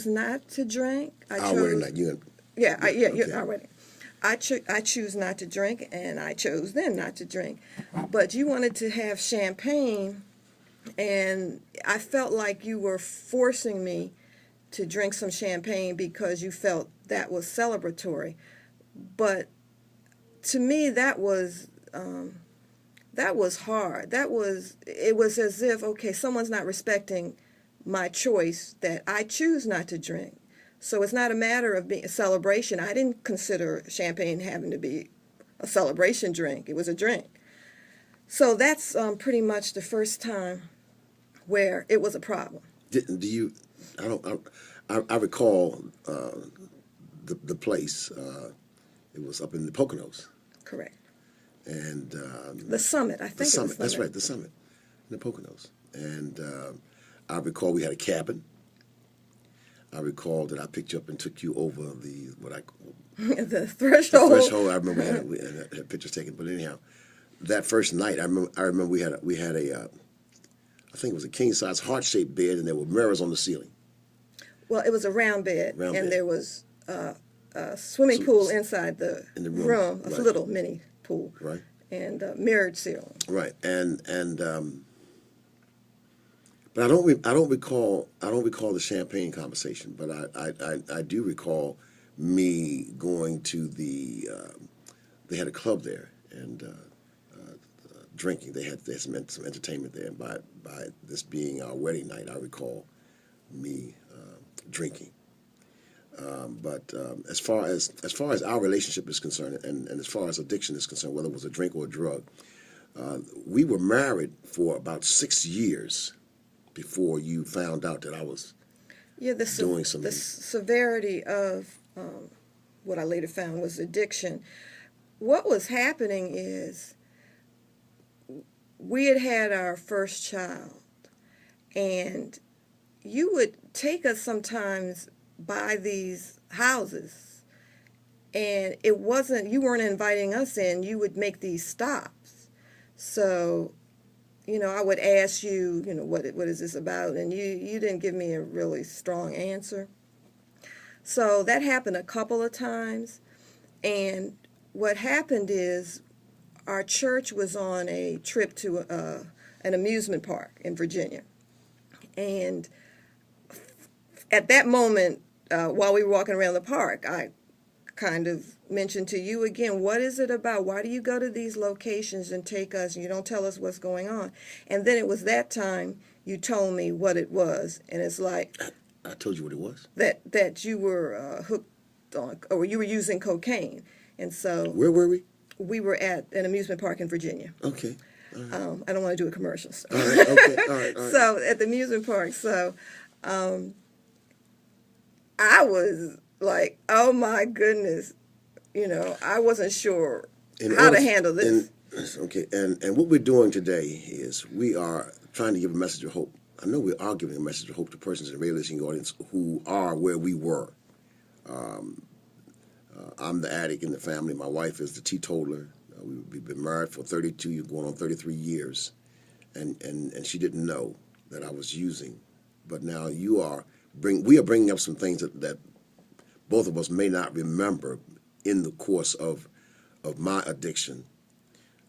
choose not to drink. Our wedding night, you and... Yeah, okay. our wedding. I choose not to drink, and I chose then not to drink. But you wanted to have champagne, and I felt like you were forcing me to drink some champagne because you felt that was celebratory. But to me, that was hard. It was as if, okay, someone's not respecting my choice that I choose not to drink. So it's not a matter of being a celebration. I didn't consider champagne having to be a celebration drink. It was a drink. So that's pretty much the first time where it was a problem. Do you? I recall the place. It was up in the Poconos. Correct. And the Summit, I think. The Summit. It was That's right. The Summit in the Poconos. And I recall we had a cabin. I recall that I picked you up and took you over the the threshold. The threshold. I remember we had pictures taken. But anyhow, that first night, I remember we had a I think it was a king size heart shaped bed, and there were mirrors on the ceiling. Well, it was a round bed, and bed. There was a swimming pool inside the room, a little mini pool, right, and mirrored ceiling, right, and but I don't recall the champagne conversation, but I do recall me going to they had a club there and drinking. They had some entertainment there, and by this being our wedding night, I recall me drinking. But as far as our relationship is concerned, and as far as addiction is concerned, whether it was a drink or a drug, we were married for about 6 years before you found out that I was doing something. The severity of what I later found was addiction. What was happening is we had our first child, and you would take us sometimes by these houses, and you weren't inviting us in. You would make these stops. So, I would ask you, what is this about? And you didn't give me a really strong answer. So that happened a couple of times. And what happened is our church was on a trip to an amusement park in Virginia. And at that moment, while we were walking around the park, I kind of mentioned to you again, what is it about? Why do you go to these locations and take us and you don't tell us what's going on? And then it was that time you told me what it was, and it's like... I told you what it was? That you were hooked on, or you were using cocaine. And so... Where were we? We were at an amusement park in Virginia. Okay. All right. I don't want to do a commercial. So. All right, okay, all right. So at the amusement park, I was like, oh my goodness, I wasn't sure how to handle this. Okay, and what we're doing today is we are trying to give a message of hope. I know we are giving a message of hope to persons in the radio listening audience who are where we were. I'm the addict in the family. My wife is the teetotaler. We've been married for 32 years, going on 33 years, and she didn't know that I was using. But now we are bringing up some things that both of us may not remember in the course of my addiction.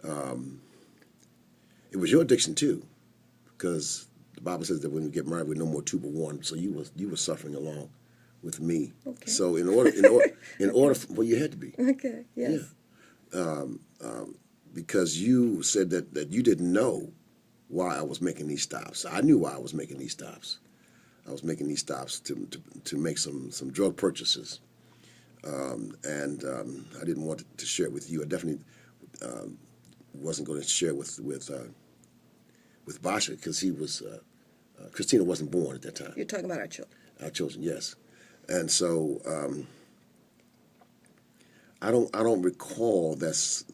It was your addiction too, because the Bible says that when we get married, we're no more two but one. So you were suffering along with me. Okay. So in order, well, you had to be. Okay. Yes. Yeah. Because you said that you didn't know why I was making these stops. I knew why I was making these stops. I was making these stops to make some drug purchases, and I didn't want to share it with you. I definitely wasn't going to share it with Basha, because he was Christina wasn't born at that time. You're talking about our children. Our children, yes, and so I don't recall this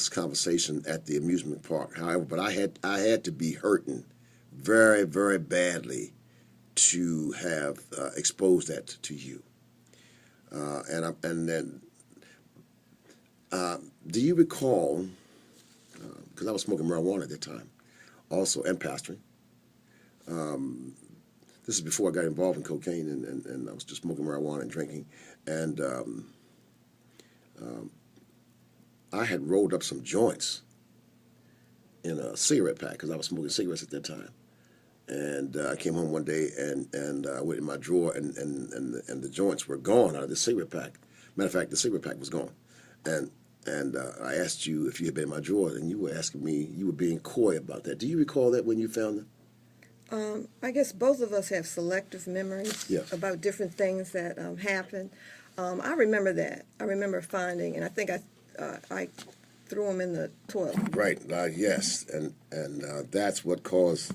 conversation at the amusement park. However, but I had to be hurting very, very badly to have exposed that to you. And then, do you recall, because I was smoking marijuana at that time, also, and pastoring, This is before I got involved in cocaine, and I was just smoking marijuana and drinking. And I had rolled up some joints in a cigarette pack because I was smoking cigarettes at that time. And I came home one day and I went in my drawer and the joints were gone out of the cigarette pack. Matter of fact, the cigarette pack was gone. And I asked you if you had been in my drawer, and you were asking me, you were being coy about that. Do you recall that when you found them? I guess both of us have selective memories Yeah. about different things that happened. I remember that. I remember finding, and I think I threw them in the toilet. Right. Yes. And that's what caused